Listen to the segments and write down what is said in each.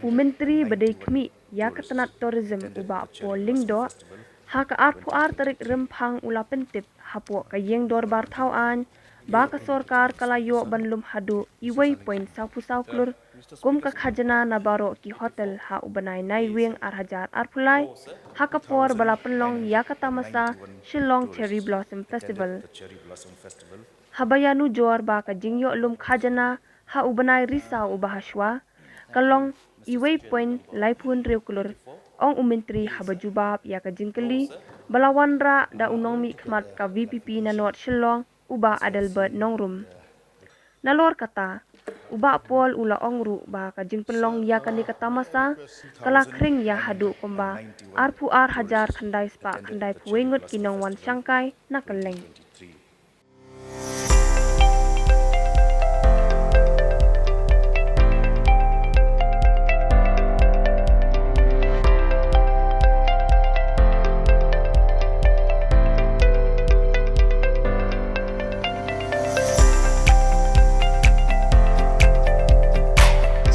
Menteri Badai Kemi ya ketenat tourism uba polling do hak arpu ar tarik rempang ula pentip hapo kayeng dor bar tauan ba ka sorkar kalayo banlum hadu iway point saupu sauklur kum ka khajna na baro ki hotel ha ubanai nai wing ar hajar arpulai hakapor bala penlong ya ka tamasa Shillong Cherry Blossom Festival habayanu jor ba ka jingyo lum khajana ha ubanai risau ubahaswa kalong iway point laipun reukulur ong umentri habajubab ya ka jingkeli balawan ra da unong mi khmat ka VPP na not Shillong uba Adelbert nongrum nalor kata uba pol ula ongru ba ka jingpelong ya ka ni tamasa kala kring ya hadu komba arpu ar hajar khandai spa khandai puengut kinong wan sangkai na keleng.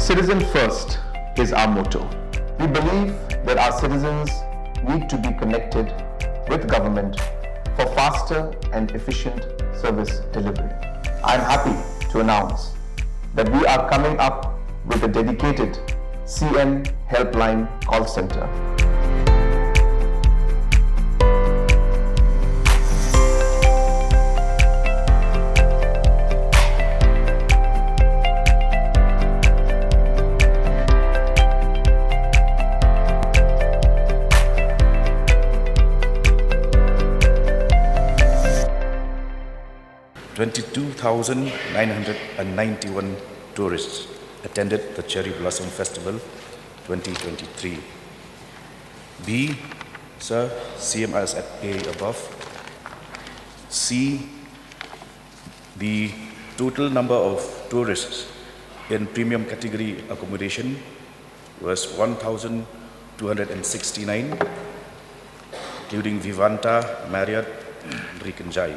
Citizen first is our motto. We believe that our citizens need to be connected with government for faster and efficient service delivery. I am happy to announce that we are coming up with a dedicated CM helpline call center. $22,991 tourists attended the Cherry Blossom Festival 2023. B, sir, CM as at A above. C, the total number of tourists in premium category accommodation was 1,269, including Vivanta, Marriott, Rikanjai.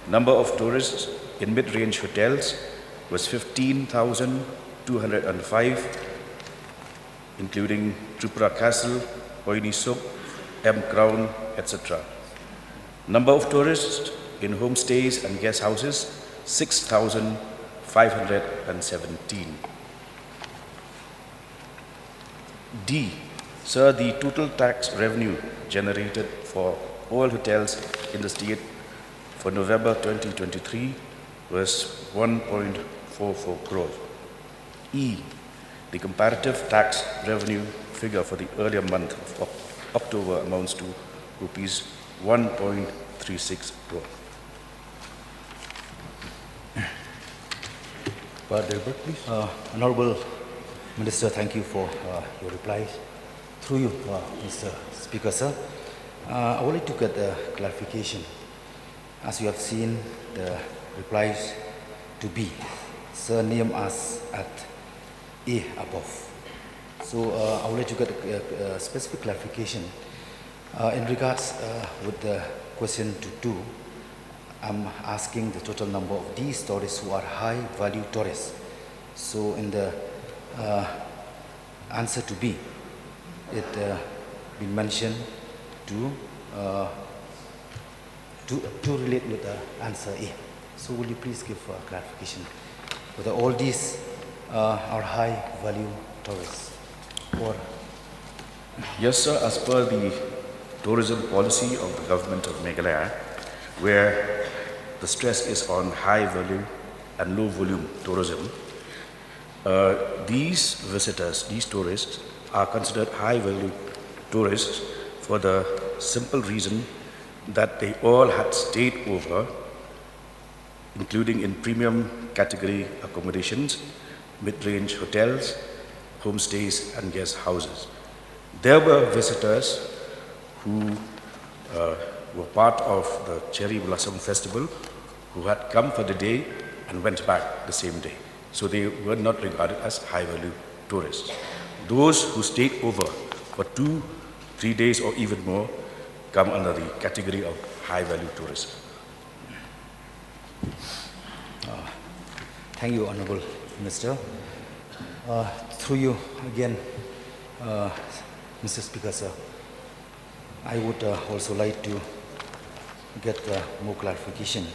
Number of tourists in mid-range hotels was 15,205, including Tripura Castle, Oini Suk, M Crown, etc. Number of tourists in homestays and guest houses, 6,517. D, sir, the total tax revenue generated for all hotels in the state for November 2023 was 1.44 crore. E, the comparative tax revenue figure for the earlier month of October amounts to rupees 1.36 crore. Delbert, please. Honorable Minister, thank you for your replies. Through you, Mr. Speaker, sir, I would like to get a clarification. As you have seen the replies to B, sir name us at A above. So I would like to get a specific clarification in regards with the question to 2. I'm asking the total number of these tourists who are high value tourists. So in the answer to B, it been mentioned to relate with the answer A. So will you please give clarification whether all these are high value tourists or? Yes, sir, as per the tourism policy of the government of Meghalaya, where the stress is on high value and low volume tourism, these visitors, these tourists are considered high value tourists for the simple reason that they all had stayed over, including in premium category accommodations, mid-range hotels, homestays and guest houses. There were visitors who were part of the Cherry Blossom Festival who had come for the day and went back the same day. So they were not regarded as high-value tourists. Those who stayed over for 2-3 days or even more come under the category of high-value tourism. Thank you, Honorable Minister. Through you again, uh, Mr. Speaker, sir, I would also like to get more clarification.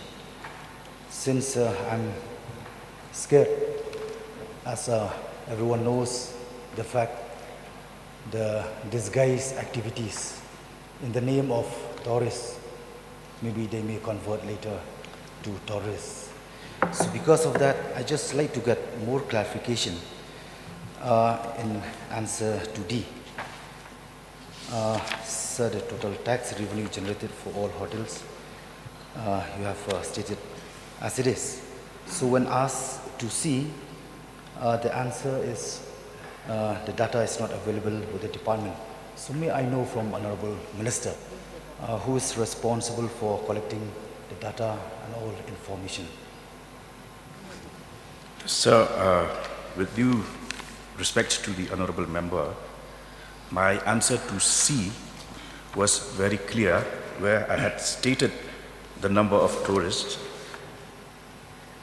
Since I'm scared, as everyone knows, the fact the disguised activities in the name of tourists, maybe they may convert later to terrorists. So because of that, I just like to get more clarification in answer to D. Sir, the total tax revenue generated for all hotels, you have stated as it is. So when asked to C, the answer is the data is not available with the department. So may I know from Honorable Minister who is responsible for collecting the data and all information? Sir, with due respect to the honorable member, my answer to C was very clear, where I had stated the number of tourists.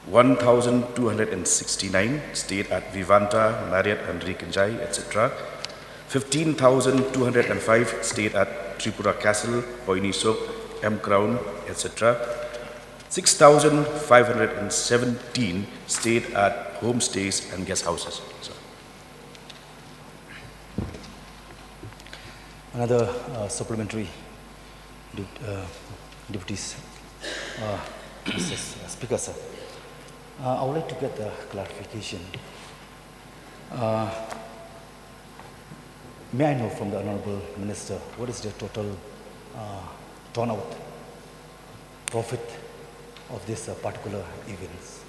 1,269 stayed at Vivanta, Marriott and Regenjai, etc. 15,205 stayed at Tripura Castle, Poini Sok, M Crown, etc. 6,517 stayed at homestays and guest houses. So, Another supplementary deputies, Mr. Speaker, sir. I would like to get a clarification. May I know from the Honorable Minister what is the total turnout profit of this particular events?